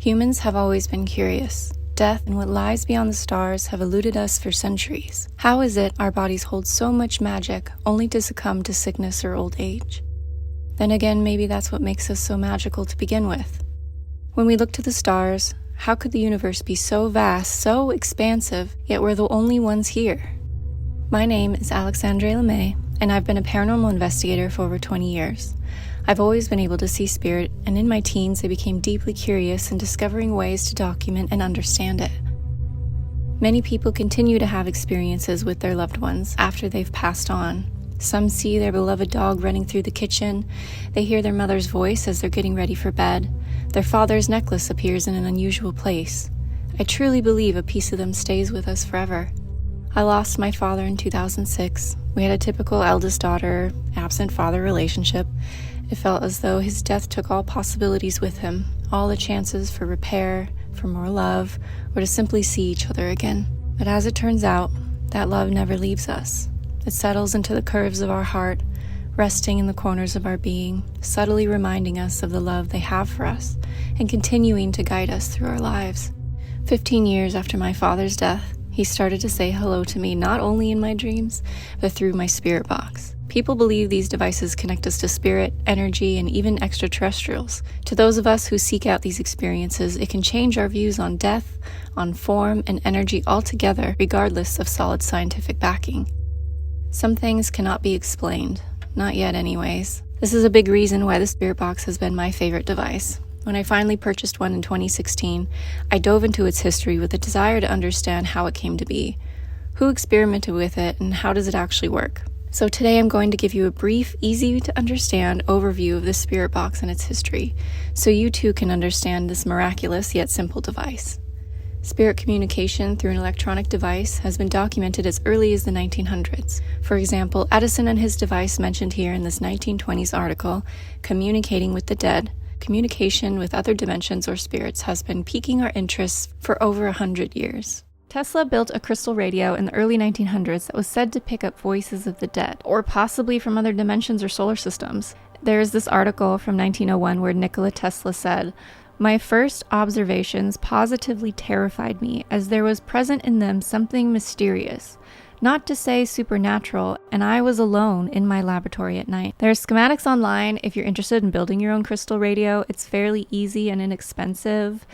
Humans have always been curious. Death and what lies beyond the stars have eluded us for centuries. How is it our bodies hold so much magic only to succumb to sickness or old age? Then again, maybe that's what makes us so magical to begin with. When we look to the stars, how could the universe be so vast, so expansive, yet we're the only ones here? My name is Alex LeMay, and I've been a paranormal investigator for over 20 years. I've always been able to see spirit, and in my teens I became deeply curious in discovering ways to document and understand it. Many people continue to have experiences with their loved ones after they've passed on. Some see their beloved dog running through the kitchen, they hear their mother's voice as they're getting ready for bed, their father's necklace appears in an unusual place. I truly believe a piece of them stays with us forever. I lost my father in 2006. We had a typical eldest daughter, absent father relationship. It felt as though his death took all possibilities with him, all the chances for repair, for more love, or to simply see each other again. But as it turns out, that love never leaves us. It settles into the curves of our heart, resting in the corners of our being, subtly reminding us of the love they have for us, and continuing to guide us through our lives. 15 years after my father's death, he started to say hello to me not only in my dreams, but through my spirit box. People believe these devices connect us to spirit, energy, and even extraterrestrials. To those of us who seek out these experiences, it can change our views on death, on form, and energy altogether, regardless of solid scientific backing. Some things cannot be explained. Not yet anyways. This is a big reason why the spirit box has been my favorite device. When I finally purchased one in 2016, I dove into its history with a desire to understand how it came to be, who experimented with it, and how does it actually work. So today I'm going to give you a brief, easy to understand overview of the spirit box and its history, so you too can understand this miraculous yet simple device. Spirit communication through an electronic device has been documented as early as the 1900s. For example, Edison and his device mentioned here in this 1920s article, Communicating with the Dead. Communication with other dimensions or spirits has been piquing our interests for over 100 years. Tesla built a crystal radio in the early 1900s that was said to pick up voices of the dead, or possibly from other dimensions or solar systems. There is this article from 1901 where Nikola Tesla said, "My first observations positively terrified me, as there was present in them something mysterious, not to say supernatural, and I was alone in my laboratory at night." There are schematics online if you're interested in building your own crystal radio. It's fairly easy and inexpensive.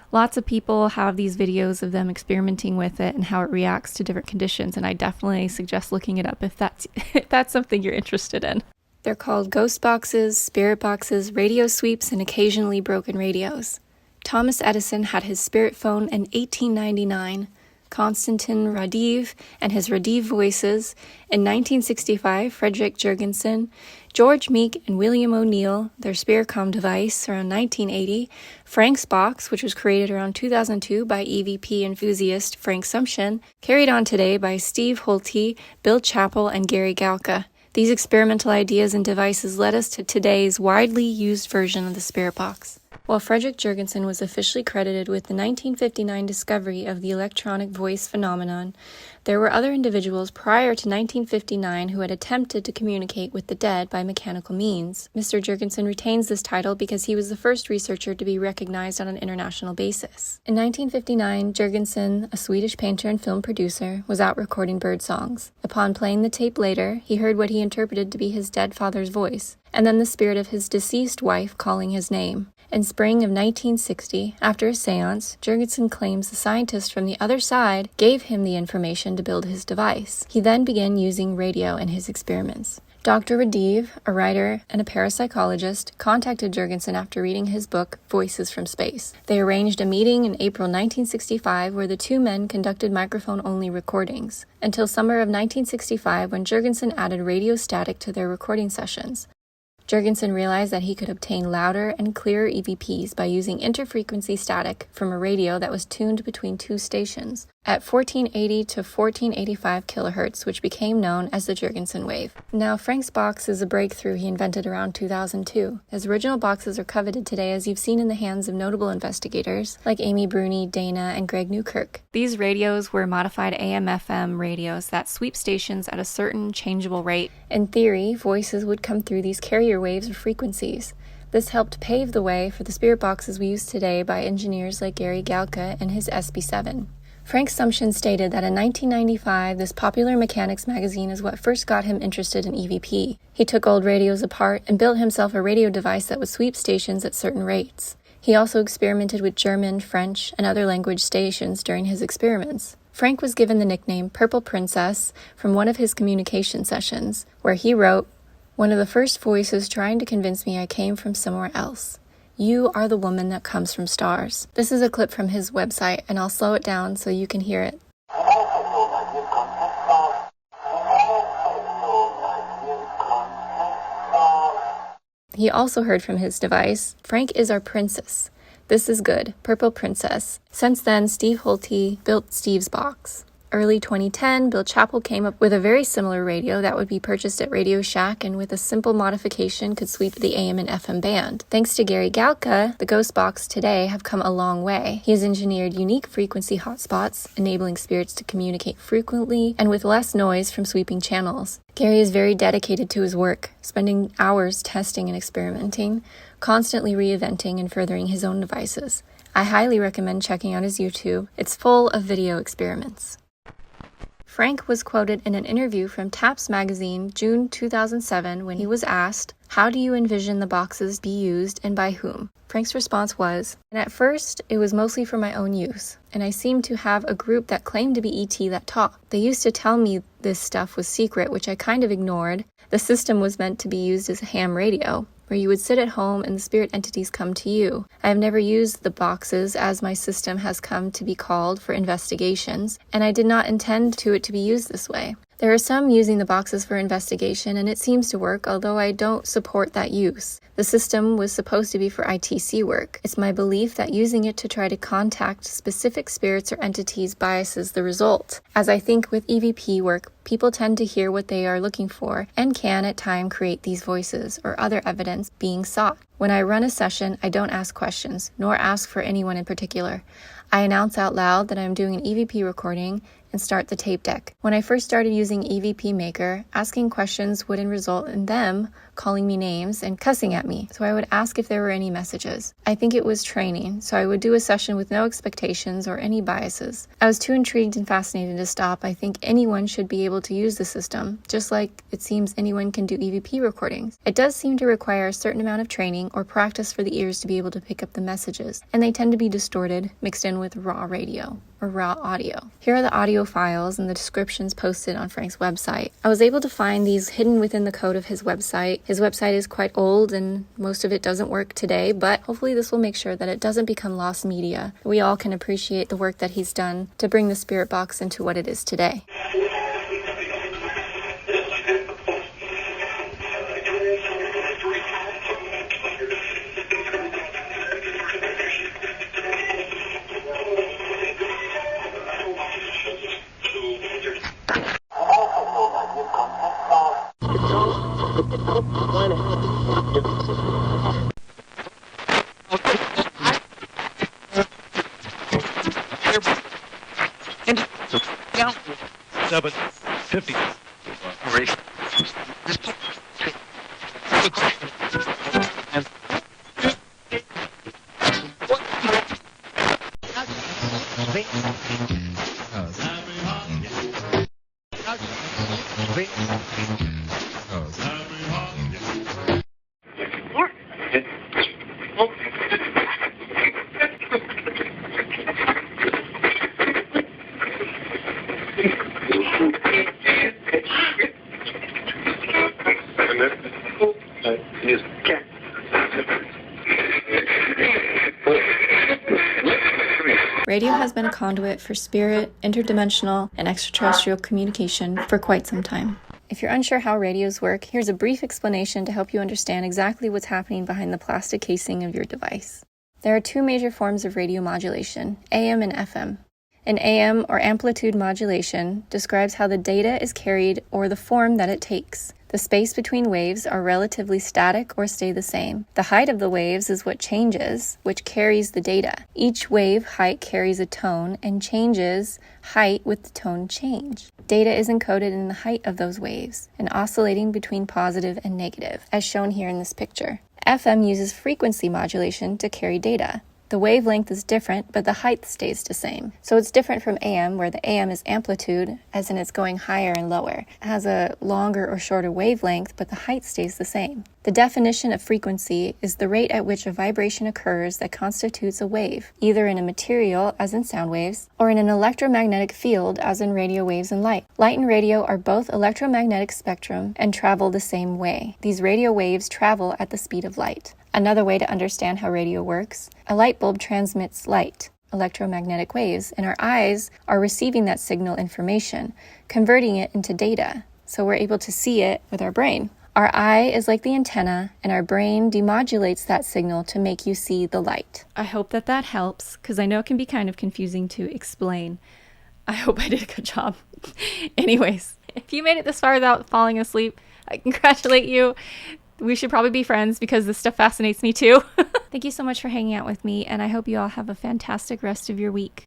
Lots of people have these videos of them experimenting with it and how it reacts to different conditions, and I definitely suggest looking it up if that's something you're interested in. They're called ghost boxes, spirit boxes, radio sweeps, and occasionally broken radios. Thomas Edison had his spirit phone in 1899, Konstantin Radiv and his Radiv voices. In 1965, Frederick Jurgensen, George Meek, and William O'Neill, their Spiritcom device around 1980, Frank's box, which was created around 2002 by EVP enthusiast Frank Sumption, carried on today by Steve Holte, Bill Chappell, and Gary Galka. These experimental ideas and devices led us to today's widely used version of the spirit box. While Frederick Jurgensen was officially credited with the 1959 discovery of the electronic voice phenomenon, there were other individuals prior to 1959 who had attempted to communicate with the dead by mechanical means. Mr. Jurgensen retains this title because he was the first researcher to be recognized on an international basis. In 1959, Jurgensen, a Swedish painter and film producer, was out recording bird songs. Upon playing the tape later, he heard what he interpreted to be his dead father's voice, and then the spirit of his deceased wife calling his name. In spring of 1960, after a séance, Jurgensen claims the scientist from the other side gave him the information to build his device. He then began using radio in his experiments. Dr. Radiv, a writer and a parapsychologist, contacted Jurgensen after reading his book, Voices from Space. They arranged a meeting in April 1965 where the two men conducted microphone-only recordings, until summer of 1965 when Jurgensen added radio static to their recording sessions. Jurgensen realized that he could obtain louder and clearer EVPs by using interfrequency static from a radio that was tuned between two stations at 1480 to 1485 kilohertz, which became known as the Jurgensen wave. Now, Frank's box is a breakthrough he invented around 2002. His original boxes are coveted today, as you've seen in the hands of notable investigators like Amy Bruni, Dana, and Greg Newkirk. These radios were modified AM/FM radios that sweep stations at a certain changeable rate. In theory, voices would come through these carrier waves or frequencies. This helped pave the way for the spirit boxes we use today by engineers like Gary Galka and his SB7. Frank Sumption stated that in 1995, this popular mechanics magazine is what first got him interested in EVP. He took old radios apart and built himself a radio device that would sweep stations at certain rates. He also experimented with German, French, and other language stations during his experiments. Frank was given the nickname Purple Princess from one of his communication sessions, where he wrote, "One of the first voices trying to convince me I came from somewhere else. You are the woman that comes from stars." This is a clip from his website, and I'll slow it down so you can hear it. He also heard from his device, "Frank is our princess. This is good. Purple Princess." Since then, Steve Holte built Steve's box. Early 2010, Bill Chappell came up with a very similar radio that would be purchased at Radio Shack and with a simple modification could sweep the AM and FM band. Thanks to Gary Galka, the Ghost Box today have come a long way. He has engineered unique frequency hotspots, enabling spirits to communicate frequently and with less noise from sweeping channels. Gary is very dedicated to his work, spending hours testing and experimenting, constantly reinventing and furthering his own devices. I highly recommend checking out his YouTube. It's full of video experiments. Frank was quoted in an interview from Taps magazine, June 2007, when he was asked, "How do you envision the boxes be used and by whom?" Frank's response was, "And at first, it was mostly for my own use, and I seemed to have a group that claimed to be ET that talked. They used to tell me this stuff was secret, which I kind of ignored. The system was meant to be used as a ham radio, where you would sit at home and the spirit entities come to you. I have never used the boxes as my system has come to be called for investigations, and I did not intend it to be used this way. There are some using the boxes for investigation, and it seems to work, although I don't support that use. The system was supposed to be for ITC work. It's my belief that using it to try to contact specific spirits or entities biases the result. As I think with EVP work, people tend to hear what they are looking for and can at times create these voices or other evidence being sought. When I run a session, I don't ask questions, nor ask for anyone in particular. I announce out loud that I am doing an EVP recording and start the tape deck. When I first started using EVP Maker, asking questions wouldn't result in them calling me names and cussing at me, so I would ask if there were any messages. I think it was training, so I would do a session with no expectations or any biases. I was too intrigued and fascinated to stop. I think anyone should be able to use the system, just like it seems anyone can do EVP recordings. It does seem to require a certain amount of training or practice for the ears to be able to pick up the messages, and they tend to be distorted, mixed in with raw radio or raw audio. Here are the audio files and the descriptions posted on Frank's website. I was able to find these hidden within the code of his website. His website is quite old and most of it doesn't work today, but hopefully this will make sure that it doesn't become lost media. We all can appreciate the work that he's done to bring the spirit box into what it is today. Radio has been a conduit for spirit, interdimensional, and extraterrestrial communication for quite some time. If you're unsure how radios work, here's a brief explanation to help you understand exactly what's happening behind the plastic casing of your device. There are two major forms of radio modulation, AM and FM. An AM, or amplitude modulation, describes how the data is carried or the form that it takes. The space between waves are relatively static or stay the same. The height of the waves is what changes, which carries the data. Each wave height carries a tone and changes height with the tone change. Data is encoded in the height of those waves and oscillating between positive and negative, as shown here in this picture. FM uses frequency modulation to carry data. The wavelength is different, but the height stays the same. So it's different from AM, where the AM is amplitude, as in it's going higher and lower. It has a longer or shorter wavelength, but the height stays the same. The definition of frequency is the rate at which a vibration occurs that constitutes a wave, either in a material, as in sound waves, or in an electromagnetic field, as in radio waves and light. Light and radio are both electromagnetic spectrum and travel the same way. These radio waves travel at the speed of light. Another way to understand how radio works, a light bulb transmits light, electromagnetic waves, and our eyes are receiving that signal information, converting it into data, so we're able to see it with our brain. Our eye is like the antenna, and our brain demodulates that signal to make you see the light. I hope that helps, because I know it can be kind of confusing to explain. I hope I did a good job. Anyways, if you made it this far without falling asleep, I congratulate you. We should probably be friends because this stuff fascinates me too. Thank you so much for hanging out with me, and I hope you all have a fantastic rest of your week.